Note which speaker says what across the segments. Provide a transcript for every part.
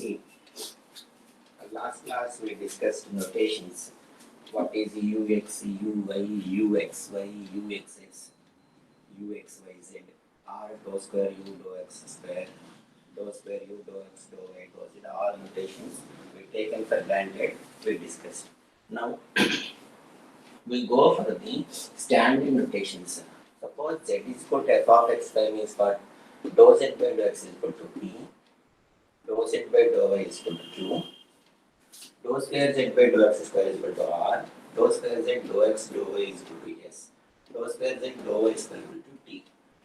Speaker 1: See, last class we discussed notations. What is ux, uy, uxy, uxx, uxyz, r dou square u dou x square, dou square u dou x dou y dou z. All notations we taken for granted. We discussed. Now we go for the standard notations. Suppose z is equal to f of x prime means what? Dou z by dou x is equal to p, dou z by dou y is equal to q, dou square z by dou x square is equal to r, dou square z dou x dou y is equal to s, dou square z dou y is equal to t.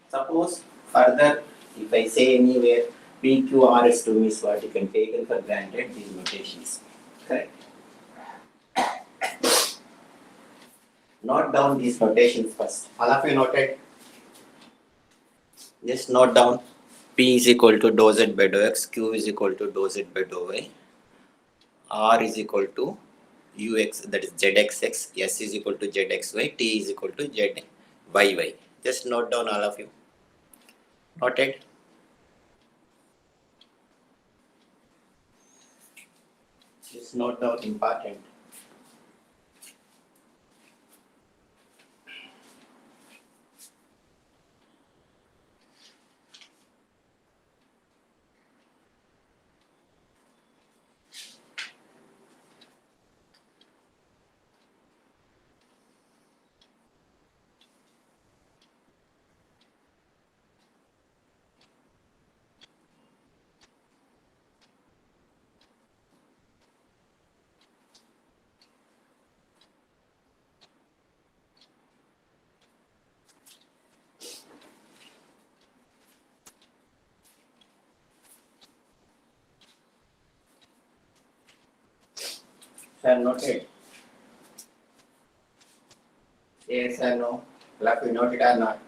Speaker 1: Suppose further, if I say anywhere p, q, r is 2 means what? You can take it for granted these notations. Correct. Note down these notations first. All of you noted? Just note down. P is equal to dou z by dou x, q is equal to dou z by dou y, r is equal to ux, that is zxx, s is equal to zxy, t is equal to zyy. Just note down all of you. Noted? Just note down important. Sir, noted? Yes or no? All of you noted or not?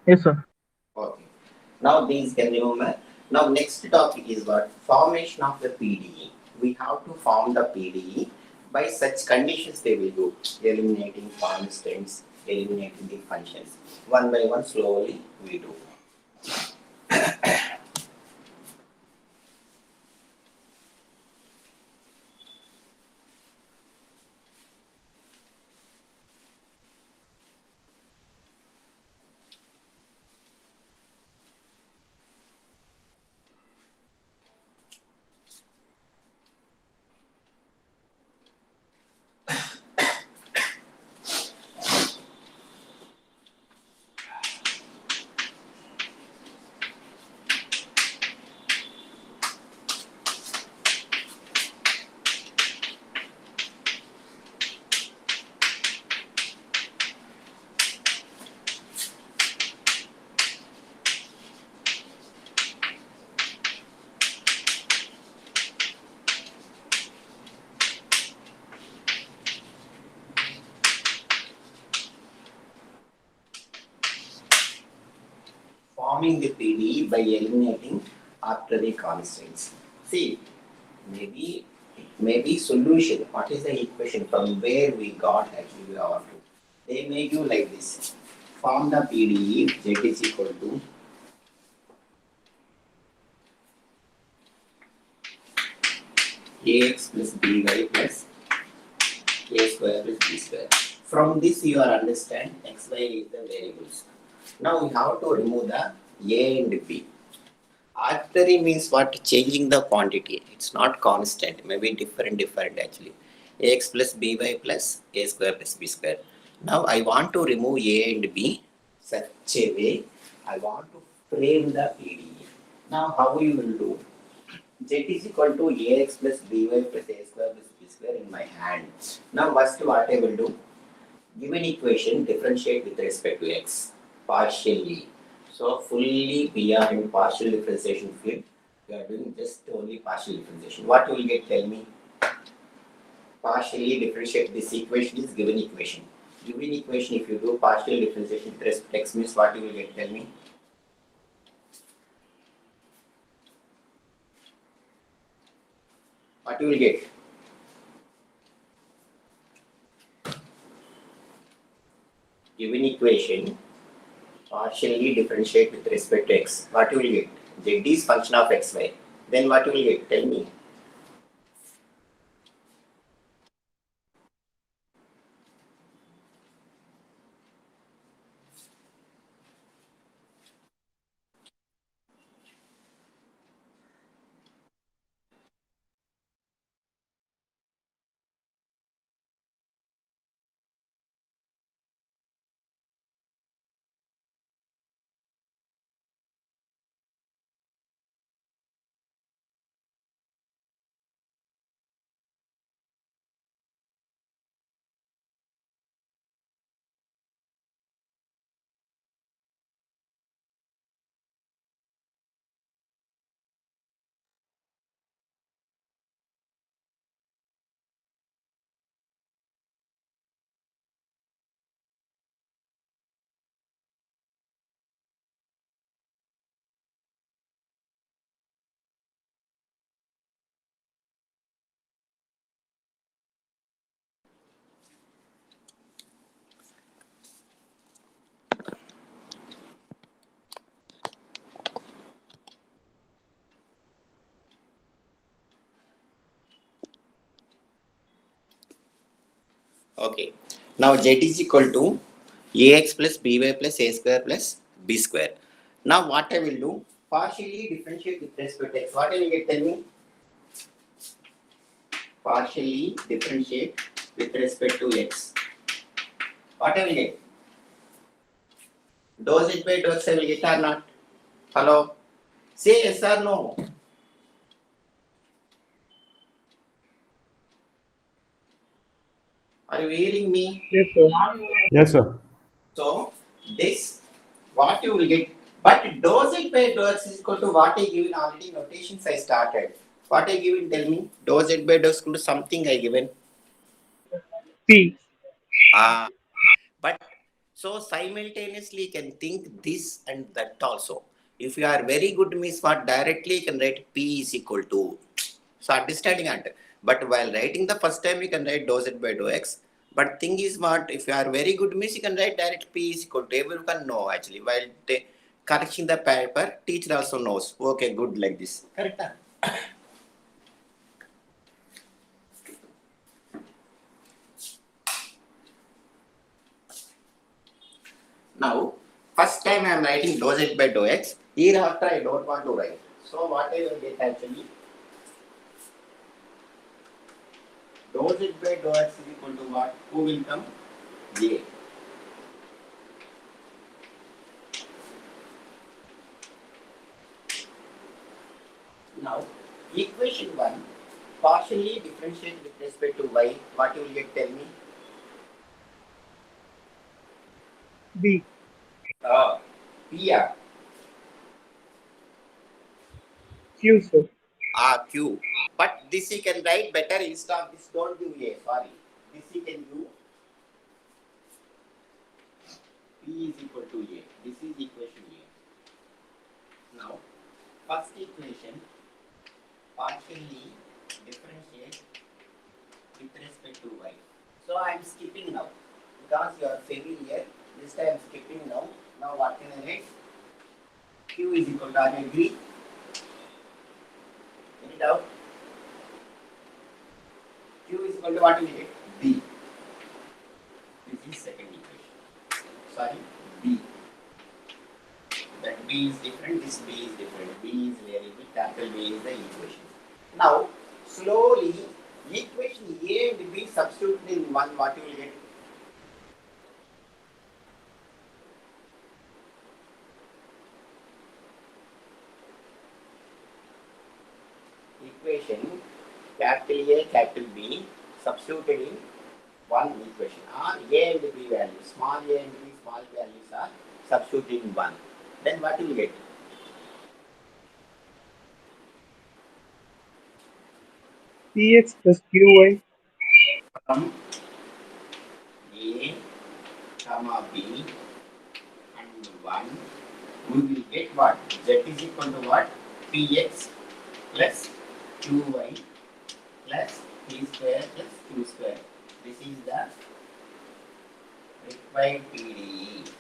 Speaker 2: Yes, sir.
Speaker 1: Okay. Now these can remember. Now next topic is what? Formation of the PDE. We have to form the PDE. By such conditions they will do. Eliminating constants, eliminating the functions. One by one slowly we do. Forming the PDE by eliminating arbitrary constants. See, maybe solution. What is the equation from where we got actually our two? They make you like this. Form the PDE. Z is equal to ax plus by plus a square plus b square. From this you are understand x, y is the variables. Now we have to remove the a and b. Arbitrary means what? Changing the quantity. It's not constant. Maybe different actually. Ax plus by plus a square plus b square. Now I want to remove a and b such a way. I want to frame the PDE. Now how you will do? Z is equal to ax plus by plus a square plus b square in my hand. Now first what I will do? Given equation differentiate with respect to x partially. So fully we are in partial differentiation field. We are doing just only partial differentiation. What you will get? Tell me. Partially differentiate this equation is given equation. Given equation, if you do partial differentiation with respect to x means what you will get? Tell me. What you will get? given equation, partially differentiate with respect to x. What you will get? Z is function of xy. Then what you will get? Tell me. Okay. Now z is equal to ax plus by plus a square plus b square. Now what I will do? Partially differentiate with respect to x. What I will get? Tell me. Partially differentiate with respect to x. What I will get? Dou z by dou x I will get or not? Hello? Say yes or no. Are you hearing me?
Speaker 2: Yes, sir. Yes, sir.
Speaker 1: So this what you will get. But dou z by dou x is equal to what I given already notations I started. What I given? Tell me. Dou z by dou x equal to something I given.
Speaker 2: P.
Speaker 1: Ah, but so simultaneously you can think this and that also. If you are very good means what directly you can write P is equal to. So understanding it. But while writing the first time you can write dou z by dou x. But thing is what if you are very good means you can write direct P is equal to. Everyone can know actually. While correcting the paper, teacher also knows. Okay, good like this. Correct. Now, first time I am writing dou z by dou x. Hereafter I don't want to write. So what I will get actually dou z by dou x is equal to what? Who will come? A. Now, equation 1 partially differentiate with respect to y. What you will get? Tell me.
Speaker 2: B.
Speaker 1: P.
Speaker 2: Q, sir.
Speaker 1: Q. But this you can write better instead of this. Don't do A. Sorry. This you can do. P is equal to A. This is equation A. Now, first equation partially differentiate with respect to y. So I am skipping now because you are familiar. This time I am skipping now. Now what can I write? Q is equal to, are you agree? Any doubt? Q is equal to what we get? B. This is second equation. Sorry, B. That B is different, this B is different. B is variable, capital B is the equation. Now, slowly, equation A and B substituted in one, what you will get? Equation capital A, capital B substituted in one equation. Or A and B values, small a and b small values are substituted in one. Then what you will get?
Speaker 2: PX plus QY.
Speaker 1: From A, comma B and 1, we will get what? Z is equal to what? Px plus Qy plus P square plus Q square. This is the Find PDE.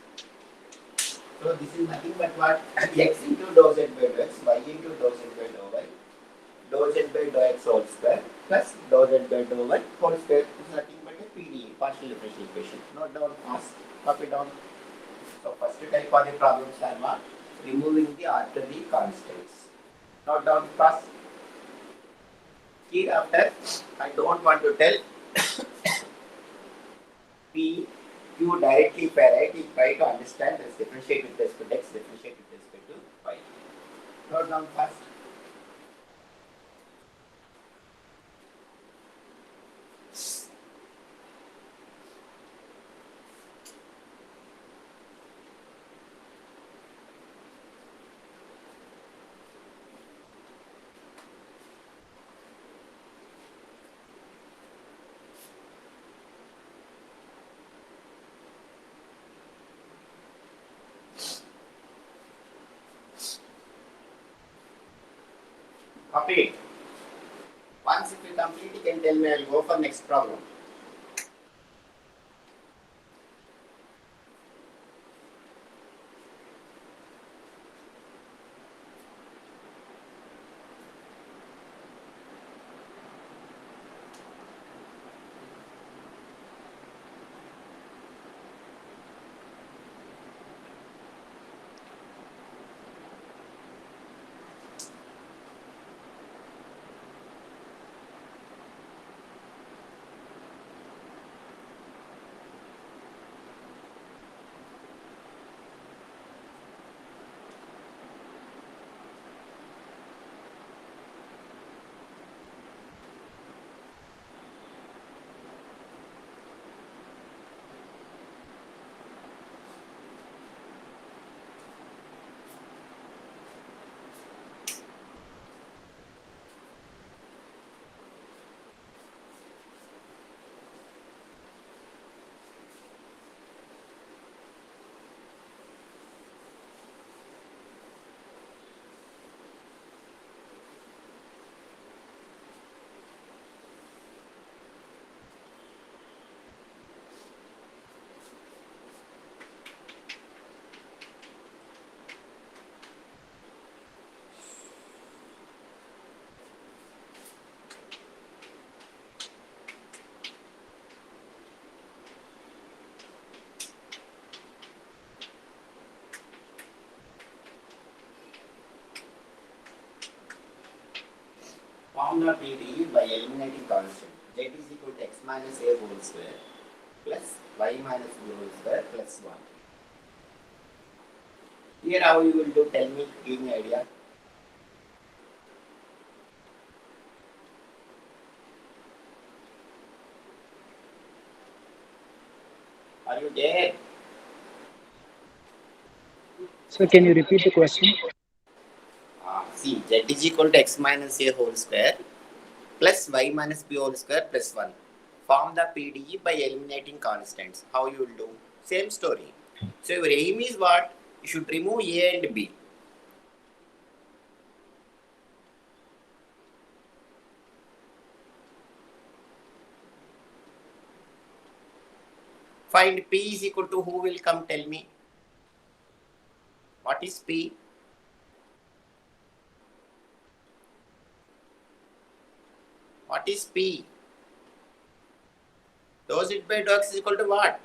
Speaker 1: So this is nothing but what? X into dou z by dou x, y into dou z by dou y, dou z by dou x whole square plus dou z by dou y whole square is nothing but a PDE, partial differential equation. Note down fast, copy down. So first type of the problems are what? Removing the arbitrary constants. Note down fast. Hereafter, I don't want to tell P, Q directly if I write, you try to understand this differentiate with respect to x, differentiate with respect to y. Note down fast. Copy. Once if you complete, you can tell me. I'll go for next problem. Formula PDE by eliminating constant. Z is equal to x minus a whole square plus y minus b whole square plus 1. Here how you will do? Tell me, give me idea. Are you there?
Speaker 3: So can you repeat the question?
Speaker 1: See, z is equal to x minus a whole square plus y minus b whole square plus 1. Form the PDE by eliminating constants. How you will do? Same story. So your aim is what? You should remove a and b. Find p is equal to who will come tell me? What is p? What is p? Dou z by dou x is equal to what?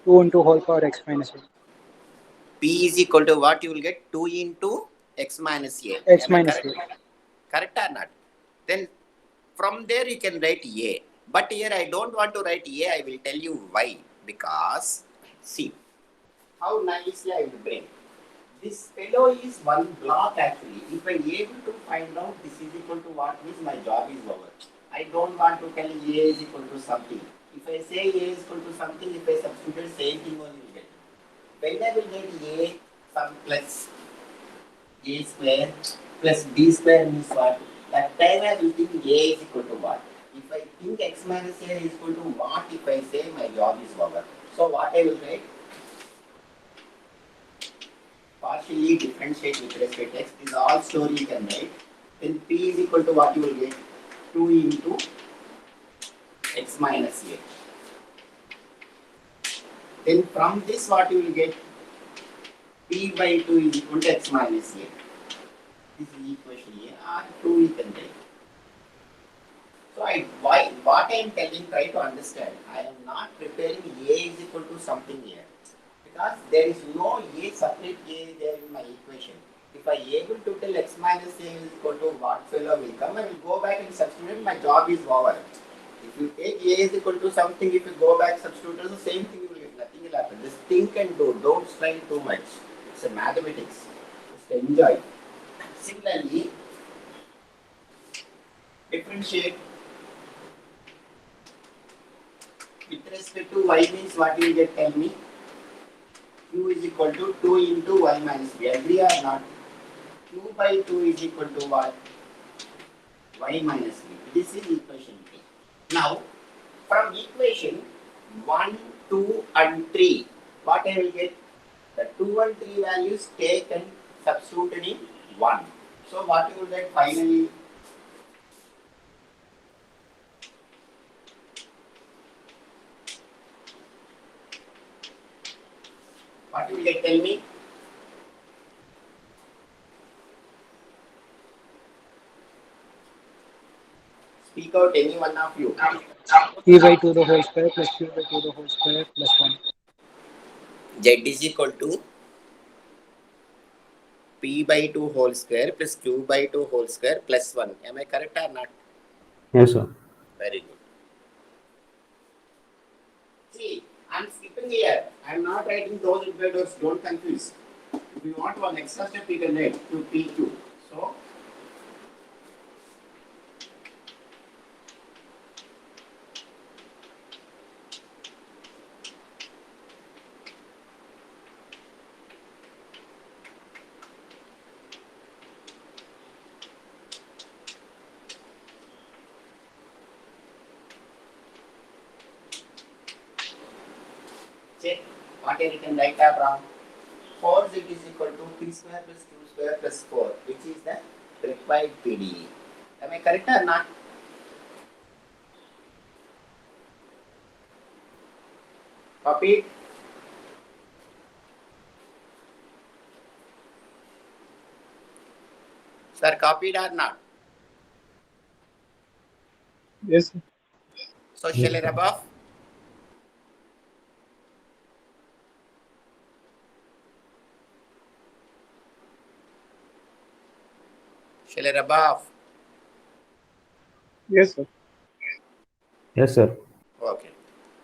Speaker 3: Two into whole power x minus a.
Speaker 1: P is equal to what? You will get 2 into x minus a.
Speaker 3: X
Speaker 1: Am I
Speaker 3: minus
Speaker 1: correct?
Speaker 3: a.
Speaker 1: Correct or not? Then from there you can write a. But here I don't want to write a. I will tell you why. Because see how nicely I will bring. This fellow is one block actually. If I am able to find out this is equal to what means my job is over. I don't want to tell a is equal to something. If I say a is equal to something, if I substitute same thing only will get. When I will get a some plus a square plus b square means what? That time I will think a is equal to what? If I think x minus a is equal to what if I say my job is over? So what I will write? Partially differentiate with respect to x is all story you can write. Then p is equal to what you will get? 2 into x minus a. Then from this what you will get? P by 2 is equal to x minus a. This is equation a or 2 you can write. So what I am telling, try to understand. I am not preparing a is equal to something here. Because there is no a separate a there in my equation. If I able to tell x minus a is equal to what fellow will come, I will go back and substitute, my job is over. If you take a is equal to something, if you go back substitute, the same thing you will get, nothing will happen. Just think and do, don't strain too much. It's a mathematics. Just enjoy. Similarly, differentiate with respect to y means what you will get, tell me. Q is equal to 2 into y minus b. Agree or not? Q by 2 is equal to what? Y minus b. This is equation 3. Now, from equation 1, 2 and 3, what I will get? The 2 and 3 values taken, substituted in 1. So, what you will get finally? What you will get, tell me? Speak out, any one of you.
Speaker 3: P by 2 the whole square plus Q by 2 the whole square plus 1.
Speaker 1: Z is equal to P by 2 whole square plus Q by 2 whole square plus 1. Am I correct or not?
Speaker 4: Yes, sir.
Speaker 1: Very good. See, I am skipping here. I am not writing those dividers. Don't confuse. If you want one extra step, you can write to PQ. So, check what I written right or wrong. 4z is equal to p square plus q square plus 4, which is the required PDE. Am I correct or not? Copy. Sir, copied or not?
Speaker 2: Yes, sir.
Speaker 1: So, shall I rub off? Shall I rub off?
Speaker 2: Yes, sir.
Speaker 4: Yes, sir.
Speaker 1: Okay.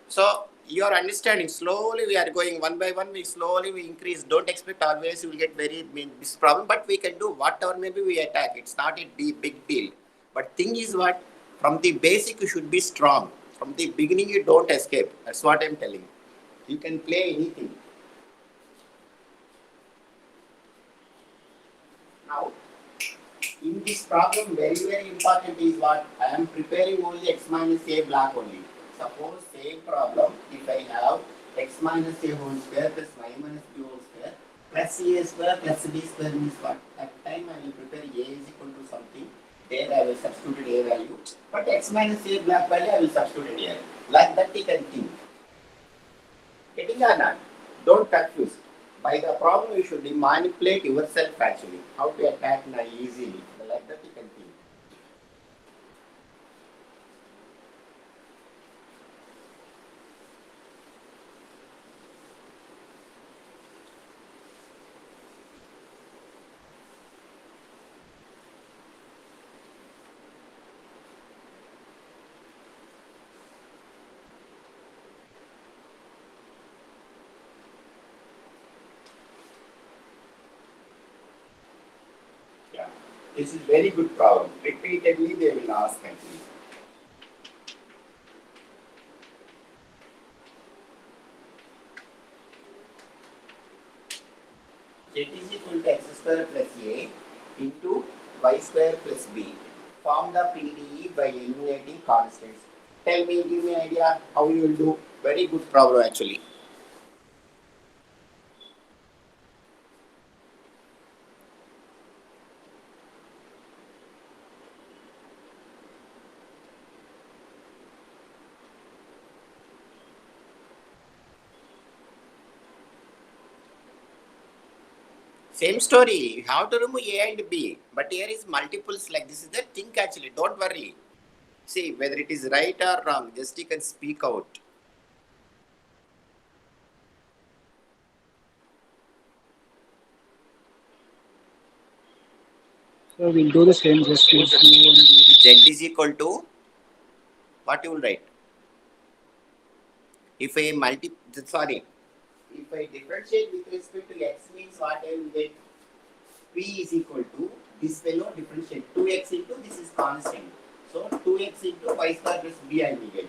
Speaker 1: So your understanding, slowly we are going one by one, we slowly we increase. Don't expect always you will get very this problem, but we can do whatever maybe we attack. It's not a big deal. But thing is what? From the basic you should be strong. From the beginning you don't escape. That's what I'm telling you. You can play anything. Now, in this problem, very important is what? I am preparing only x minus a block only. Suppose same problem, if I have x minus a whole square plus y minus b whole square plus a square plus b square means what? At time I will prepare a is equal to something. There I will substitute a value. But x minus a block value I will substitute here. Like that you can think. Getting or not? Don't confuse. By the problem, you should manipulate yourself actually. How to attack easily. Like that you can think. Yeah. This is very good problem. Repeatedly they will ask actually. Z is equal to x square plus a into y square plus b. Form the PDE by eliminating constants. Tell me, give me an idea how you will do. Very good problem actually. Same story. You have to remove A and B. But here is multiples like this is the thing actually. Don't worry. See whether it is right or wrong. Just you can speak out.
Speaker 3: So we'll do the same, just use U and V.
Speaker 1: Z is equal to what you will write. If I if I differentiate with respect to x means what I will get. P is equal to this fellow differentiate 2x into this is constant. So 2x into y square plus b I will get.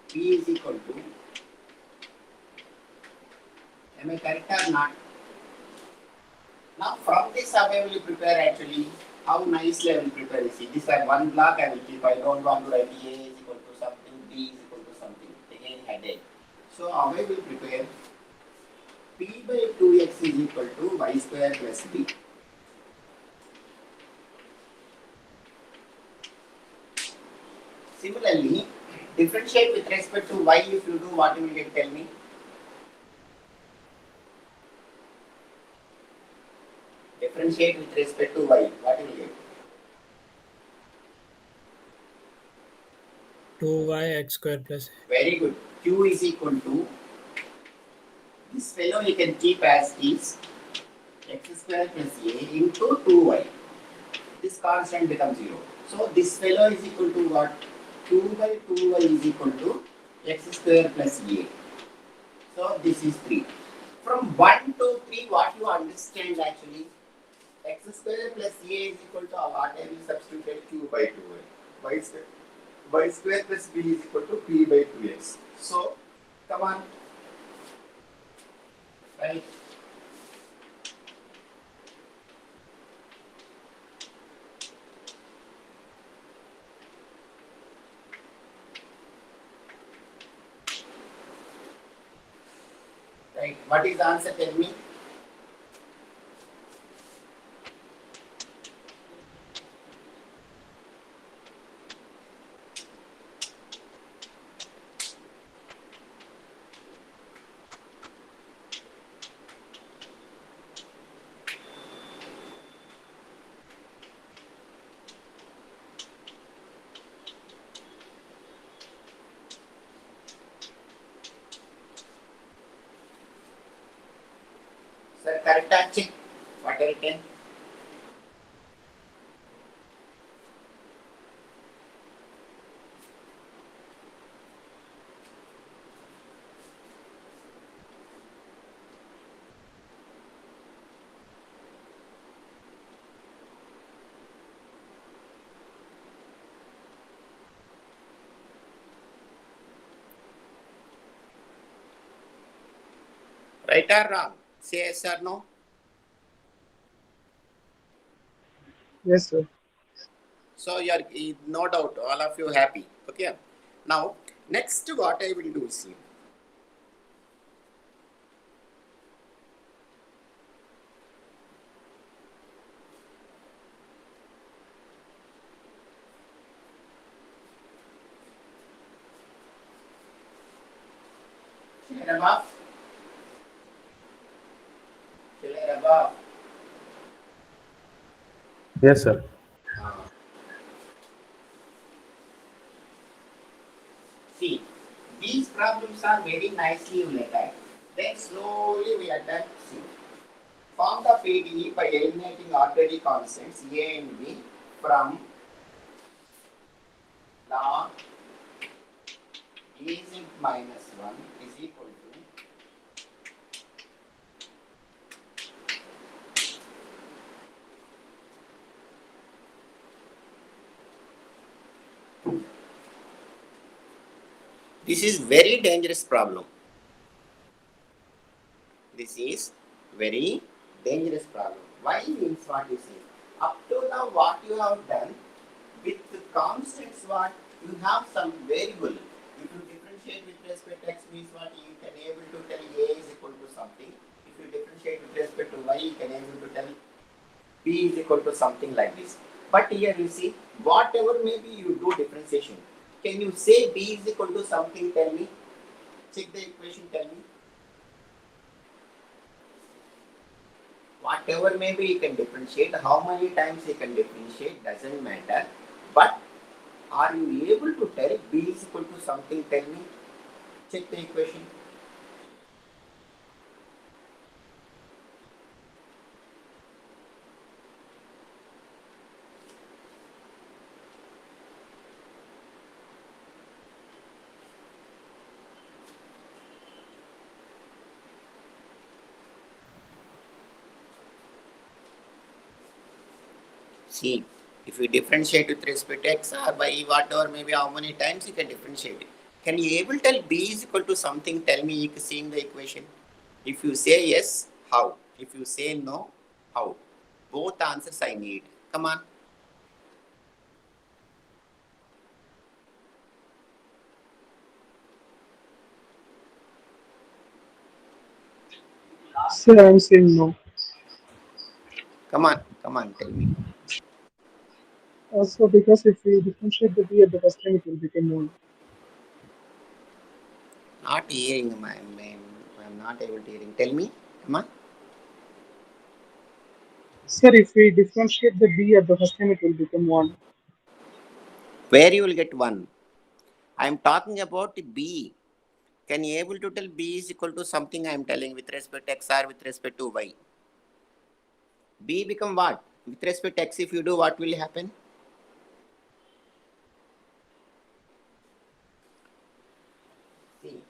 Speaker 1: P is equal to, am I correct or not? Now from this how I will prepare actually, how nicely I will prepare this. This is one block I will keep. I don't want to write A is equal to something, B is equal to something. Again headache. So how I will prepare, P by 2x is equal to y square plus b. Similarly, differentiate with respect to y if you do, what you will get, tell me? Differentiate with respect to y, what you will get?
Speaker 5: 2y x square plus
Speaker 1: Very good. Q is equal to, this fellow you can keep as is x square plus a into 2y. This constant becomes 0. So this fellow is equal to what? 2 by 2y is equal to x square plus a. So this is 3. From 1 to 3, what you understand actually? X square plus a is equal to what I will substitute q by 2y. Y square plus b is equal to p by 2x. So, come on. Right. Right. What is the answer? Tell me. Sir, correct answer. What I written? Right or wrong? Say yes or no.
Speaker 2: Yes, sir.
Speaker 1: So you are no doubt, all of you happy. Okay. Now, next what I will do, see. Shall I above? Shall I above?
Speaker 4: Yes, sir.
Speaker 1: See, these problems are very nicely related. Then slowly we are done. See, form the PDE by eliminating arbitrary constants A and B from log Az minus 1 is equal to this is very dangerous problem. This is very dangerous problem. Why means what you say? Up to now what you have done, With the constants, what you have some variable. If you differentiate with respect to x means what you can able to tell a is equal to something. If you differentiate with respect to y, you can able to tell b is equal to something like this. But here you see, whatever maybe you do differentiation, can you say b is equal to something? Tell me. Check the equation. Tell me. Whatever maybe you can differentiate, how many times you can differentiate doesn't matter. But are you able to tell b is equal to something? Tell me. Check the equation. See, if you differentiate with respect to x or y, whatever, maybe how many times you can differentiate it. Can you able tell b is equal to something? Tell me, seeing the equation. If you say yes, how? If you say no, how? Both answers I need. Come on.
Speaker 2: Sir, I'm saying no.
Speaker 1: Come on, tell me.
Speaker 2: Also, because if we differentiate the b at the first time, it will become 1.
Speaker 1: Not hearing, I'm not able to hearing. Tell me, come on.
Speaker 2: Sir, if we differentiate the b at the first time, it will become 1.
Speaker 1: Where you will get 1? I'm talking about b. Can you able to tell b is equal to something? I'm telling with respect to x or with respect to y. B become what? With respect to x, if you do, what will happen? See,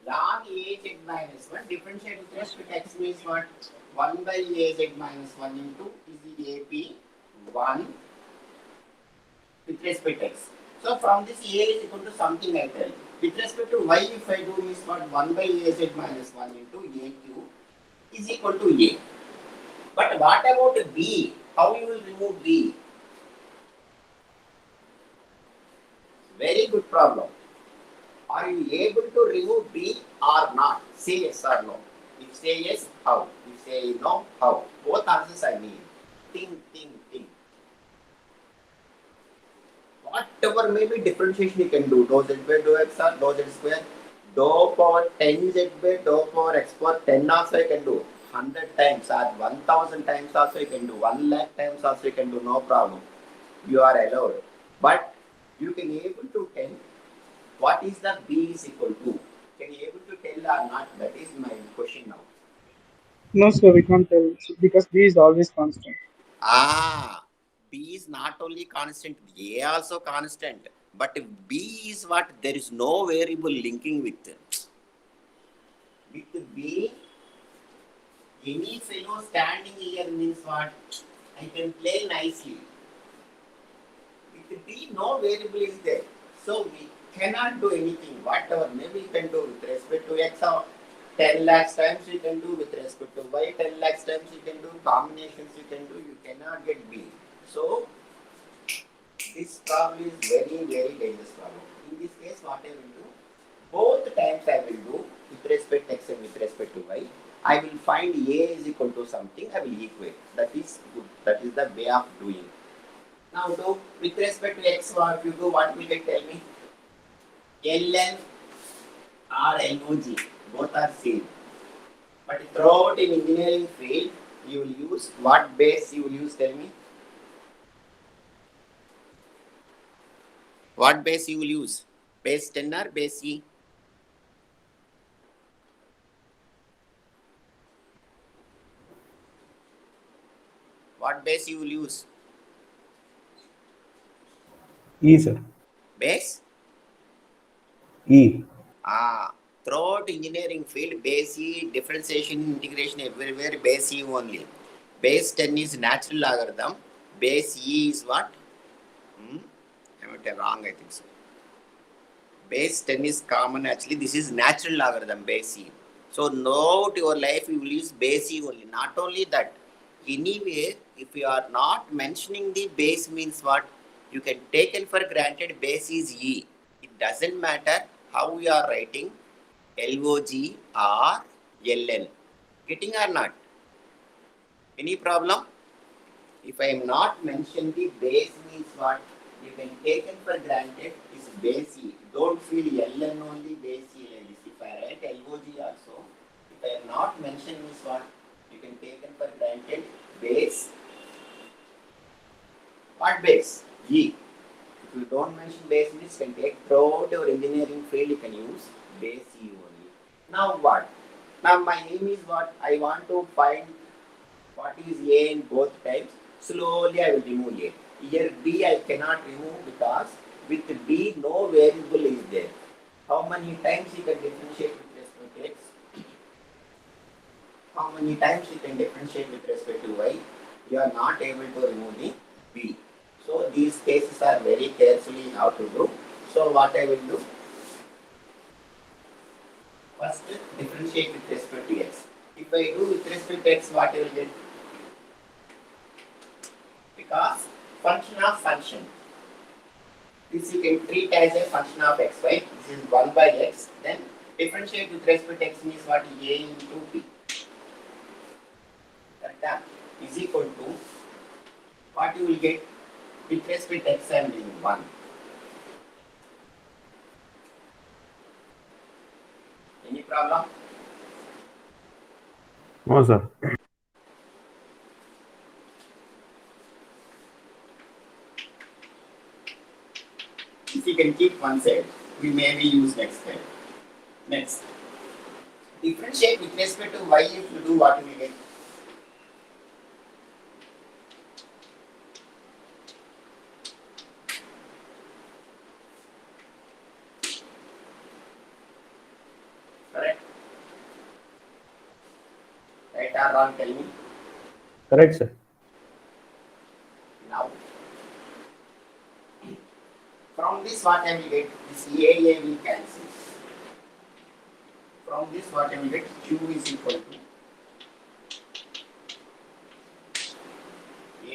Speaker 1: log az minus 1 differentiate with respect to x means what? 1 by az minus 1 into is ap 1 with respect to x. So from this a is equal to something I tell. With respect to y, if I do is what? 1 by az minus 1 into aq is equal to a. But what about b? How you will remove b? Very good problem. Are you able to remove b or not? Say yes or no. If say yes, how? If say no, how? Both answers I need. Think. Whatever may be differentiation you can do. Dou z by dou x or dou z square. Dou power 10 z by dou power x power 10 also you can do. 100 times or 1000 times also you can do. 1 lakh times also you can do. No problem. You are allowed. But you can able to tell what is the b is equal to. Can you able to tell or not? That is my question now.
Speaker 2: No, sir, we can't tell because b is always constant.
Speaker 1: B is not only constant, a also constant. But if b is what? There is no variable linking with b. Any fellow standing here means what? I can play nicely. With b, no variable is there. So we cannot do anything. Whatever, maybe you can do with respect to x or 10 lakhs times you can do, with respect to y 10 lakhs times you can do, combinations you can do, you cannot get b. So this problem is very, very dangerous problem. In this case, what I will do, both times I will do with respect to x and with respect to y. I will find a is equal to something, I will equate. That is good. That is the way of doing. Now do with respect to x, what you do, what will it tell me? ln or log, both are same. But throughout in engineering field, you will use what base you will use, tell me? What base you will use? Base 10 or base E? What base you will use?
Speaker 4: E, sir.
Speaker 1: Base?
Speaker 4: E.
Speaker 1: Throughout engineering field, base E, differentiation, integration, everywhere base E only. Base 10 is natural logarithm. Base E is what? I'm wrong, I think so. Base 10 is common. Actually, this is natural logarithm, base E. So, note your life, you will use base E only. Not only that, Anyway, if you are not mentioning the base means what? You can take it for granted base is E. It doesn't matter how we are writing LOG or LN. Getting or not? Any problem? If I am not mentioning the base means what? You can take it for granted is base E. Don't feel LN only base E like this. If I write LOG also, if I am not mentioning is what? You can take it for granted base. What base? E. If you don't mention base means you can take throughout your engineering field you can use base E only. Now what? Now my aim is what? I want to find what is A in both types. Slowly I will remove A. Here B I cannot remove because with B no variable is there. How many times you can differentiate with respect to X? How many times you can differentiate with respect to Y? You are not able to remove the B. So these cases are very carefully how to do. So what I will do? First differentiate with respect to X. If I do with respect to X, what I will get? Because function of function. This you can treat as a function of x, right? This is 1 by x. Then differentiate with respect to x means what? A into b. Correct? Is equal to what you will get with respect to x I am doing 1. Any problem?
Speaker 4: No, sir.
Speaker 1: If you can keep one side, we maybe use next time. Next. Differentiate with respect to y if you do what you will get? Correct? Right or wrong, tell me.
Speaker 4: Correct, sir.
Speaker 1: Now, from this what I will get? This A will cancel. From this what I will get? Q is equal to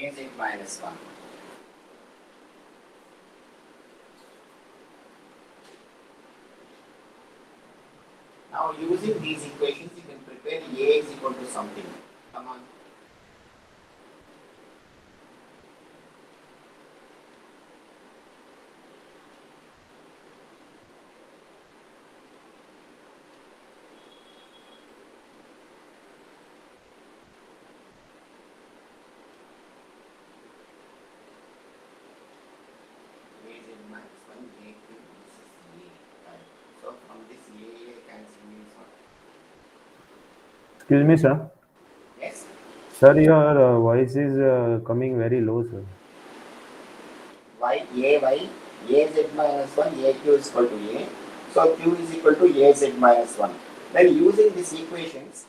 Speaker 1: AZ minus 1. Now using these equations you can prepare A is equal to something. Come on. So from this A cancel means what?
Speaker 4: Excuse me, sir.
Speaker 1: Yes.
Speaker 4: Sir, your voice is coming very low, sir.
Speaker 1: Y AZ minus 1 AQ is equal to A. So Q is equal to AZ minus 1. Then using these equations,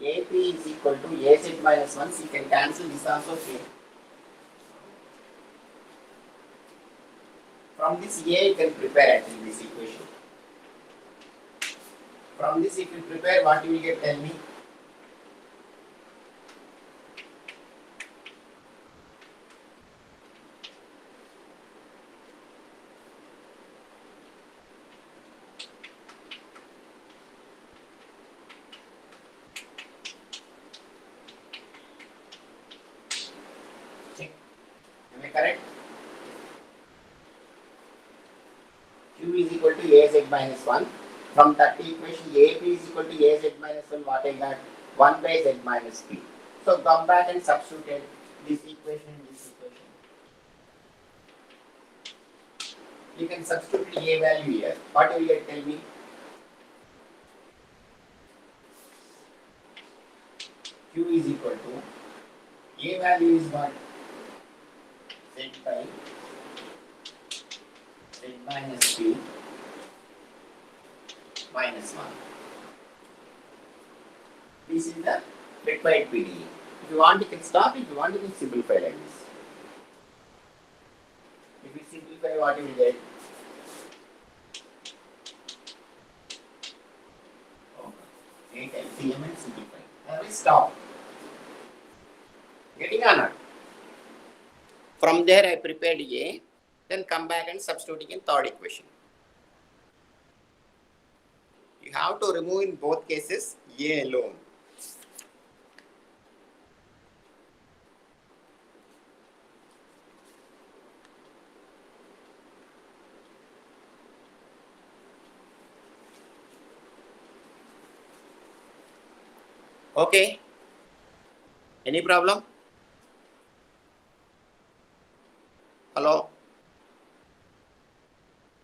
Speaker 1: AP is equal to AZ minus 1. So you can cancel this also here. From this A you can prepare actually this equation. From this if you prepare what you will get, tell me. Check. Am I correct? Q is equal to AZ minus 1. From that equation, AP is equal to AZ minus 1, what I got? 1 by Z minus P. So come back and substitute this equation and this equation. You can substitute A value here. What will you tell me? Q is equal to A value is what? Z by Z minus P minus 1. This is the required PDE. If you want, you can stop. If you want, you can simplify like this. If you simplify, what you will get? LCM and simplify. I will stop. Getting or not? From there I prepared A, then come back and substituting in third equation. You have to remove in both cases A alone. Okay. Any problem? Hello?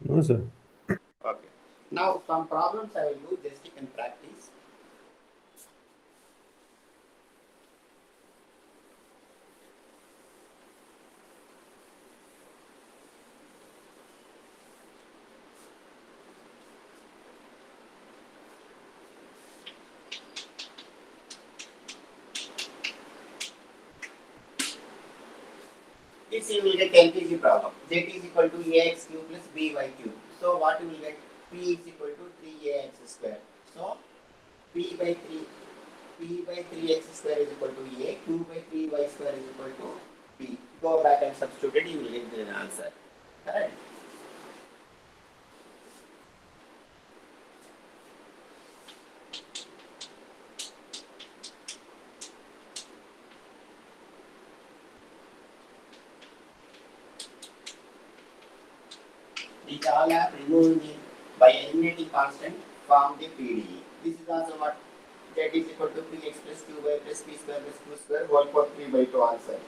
Speaker 4: No, sir.
Speaker 1: Okay. Now some problems I will do just you can practice. This you will get LPG problem. Z is equal to ax cube plus by cube. So what you will get? P is equal to 3ax square. So P by 3x square is equal to a. Q by 3y square is equal to p. Go back and substitute it. You will get the answer. Correct? These all are removed by eliminating constant from the PDE. This is also what z is equal to 3x plus qy plus p square plus q square whole for 3 by 2 answer.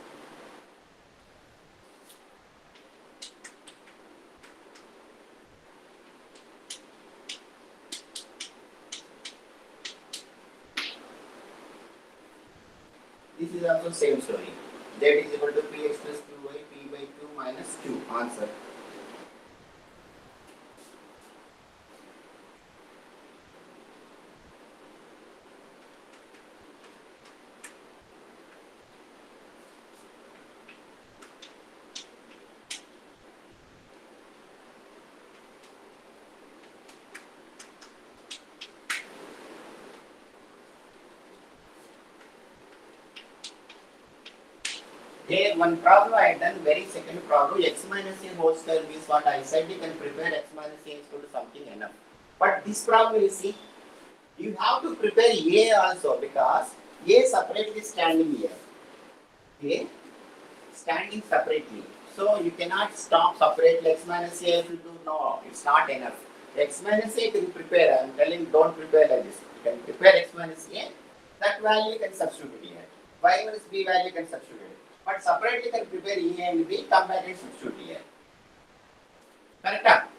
Speaker 1: This is also same story. Z is equal to px plus qy p by q minus q answer. There one problem I had done, very second problem, x minus a whole square means what I said, you can prepare x minus a is equal to something enough. But this problem you see, you have to prepare a also because a separately standing here. A standing separately. So you cannot stop separately x minus a if you do, no, it's not enough. X minus a you can prepare, I am telling don't prepare like this. You can prepare x minus a, that value you can substitute here. Y minus b value you can substitute. But separately can prepare A and B, come back and substitute here. Correct?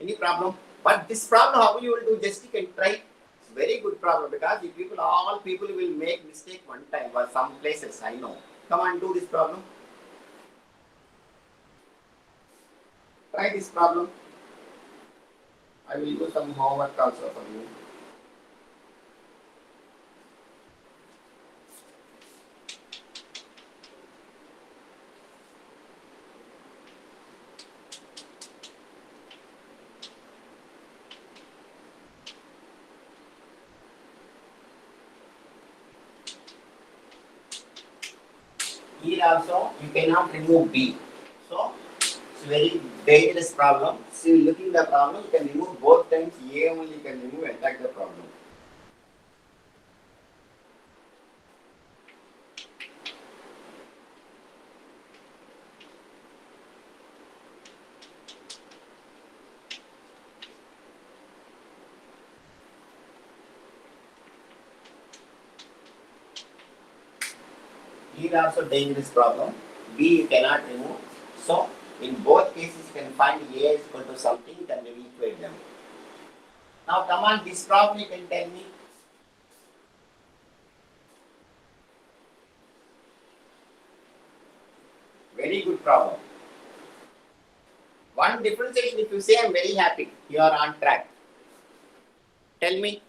Speaker 1: Any problem? But this problem, how you will do, just you can try. It's very good problem because the people, all people will make mistake one time or some places, I know. Come on, do this problem. Try this problem. I will do some homework also for you. Here also you cannot remove B. So it's very dangerous problem. So you looking the problem, you can remove both times A only you can remove, attack the problem. Here also dangerous problem. B you cannot remove. So in both cases you can find A is equal to something, you can equate them. Now come on, this problem you can tell me. Very good problem. One differentiation, if you say I am very happy, you are on track. Tell me.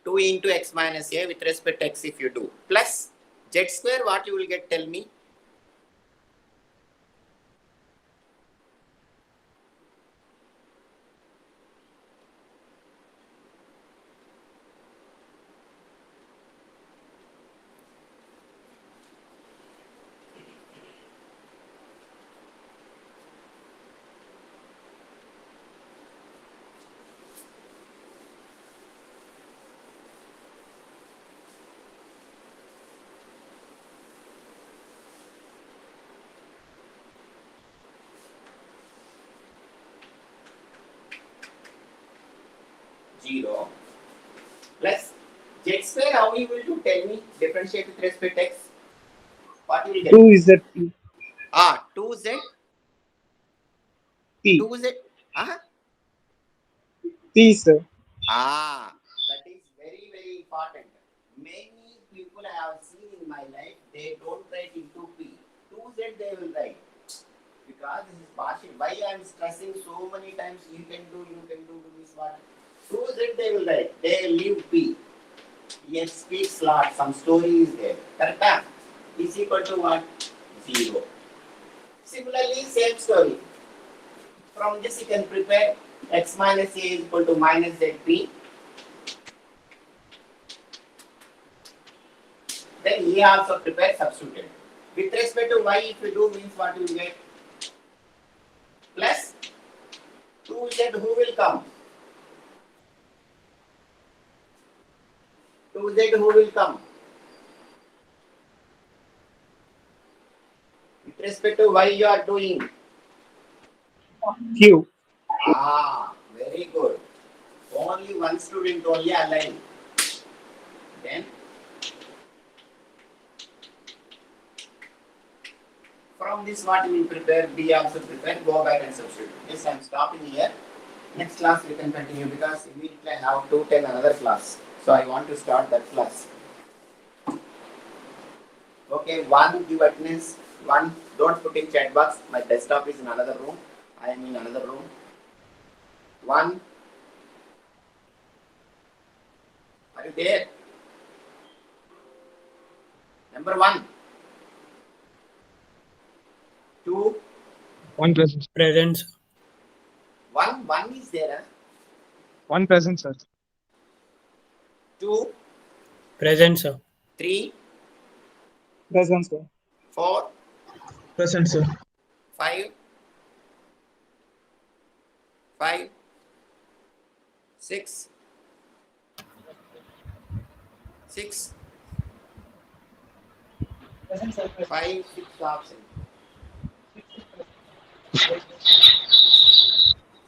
Speaker 1: 2 into x minus a with respect to x if you do. Plus z square, what you will get, tell me. 0 plus z square. How you will do? Tell me. Differentiate with respect to x. What you will get?
Speaker 2: 2z p.
Speaker 1: 2z.
Speaker 2: P.
Speaker 1: 2z.
Speaker 2: P, sir.
Speaker 1: That is very, very important. Many people I have seen in my life, they don't write into P. 2z they will write. Because this is partial. Why I am stressing so many times, you can do this what? 2z they will write. They leave P. Yes, speaks lot. Some story is there. Correct? Is equal to what? 0. Similarly, same story. From this you can prepare x minus a is equal to minus zp. Then he also prepare substituted. With respect to y, if you do means what you will get? Plus 2z, who will come? 2z, who will come? With respect to y, you are doing?
Speaker 2: Q.
Speaker 1: Very good. Only one student only align. Then from this what we will prepare, B also prepare, go back and substitute. Yes, I am stopping here. Next class we can continue because immediately I have to tell another class. So I want to start that class. Okay, 1 give attendance, 1 don't put in chat box. My desktop is in another room. I am in another room. 1. Are you there? Number 1. 2.
Speaker 3: 1 present.
Speaker 5: Present, sir.
Speaker 1: 1 is there.
Speaker 3: 1 present, sir.
Speaker 1: 2.
Speaker 5: Present, sir.
Speaker 1: 3.
Speaker 2: Present, sir.
Speaker 1: 4.
Speaker 3: Present, sir.
Speaker 1: 5. 5. 6. 6. 5, 6 option.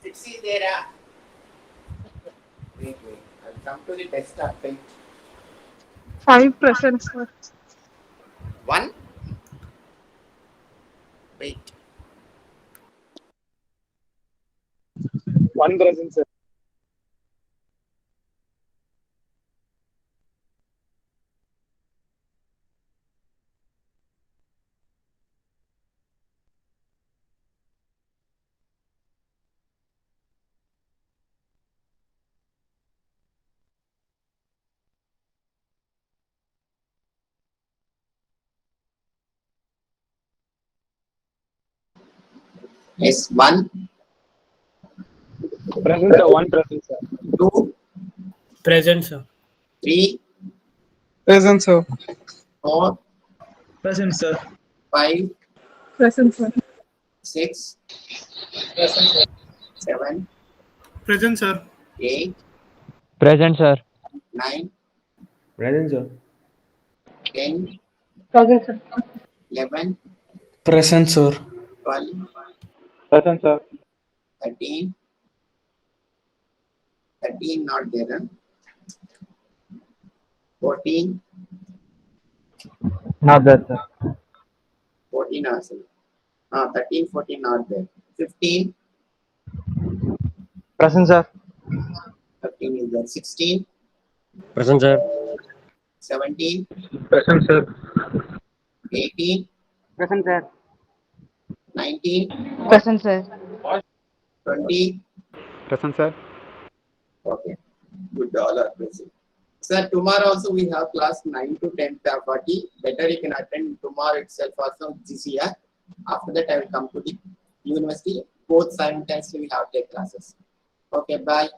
Speaker 1: 6 is there. Wait. I'll come to the desktop page.
Speaker 6: 5 present, sir.
Speaker 1: 1. Wait.
Speaker 3: 1 present, sir.
Speaker 1: Yes, 1.
Speaker 3: Present, sir. 1 present, sir.
Speaker 1: 2.
Speaker 5: Present, sir.
Speaker 1: 3.
Speaker 2: Present, sir.
Speaker 1: 4.
Speaker 3: Present, sir.
Speaker 1: 5.
Speaker 6: Present, sir.
Speaker 1: 6. 7.
Speaker 5: Present, sir.
Speaker 1: 8.
Speaker 3: Present, sir.
Speaker 1: 9.
Speaker 4: Present, sir.
Speaker 1: 10.
Speaker 6: Present, sir.
Speaker 1: 11.
Speaker 3: Present, sir.
Speaker 1: 12.
Speaker 3: Present, sir.
Speaker 1: 13. 13 not there. Huh? 14.
Speaker 3: Not that, sir.
Speaker 1: 14 also. 13, 14 not there. 15.
Speaker 3: Present, sir.
Speaker 1: 15 is there. 16.
Speaker 3: Present, sir.
Speaker 1: 17.
Speaker 3: Present, sir.
Speaker 1: 18.
Speaker 3: Present, sir.
Speaker 1: 19.
Speaker 6: Present, sir.
Speaker 1: 20.
Speaker 3: Present, sir.
Speaker 1: Okay. Good. All are present. Sir, tomorrow also we have class 9 to 10:40. Better you can attend tomorrow itself also this year. After that I will come to the university. Both simultaneously we have take classes. Okay, bye.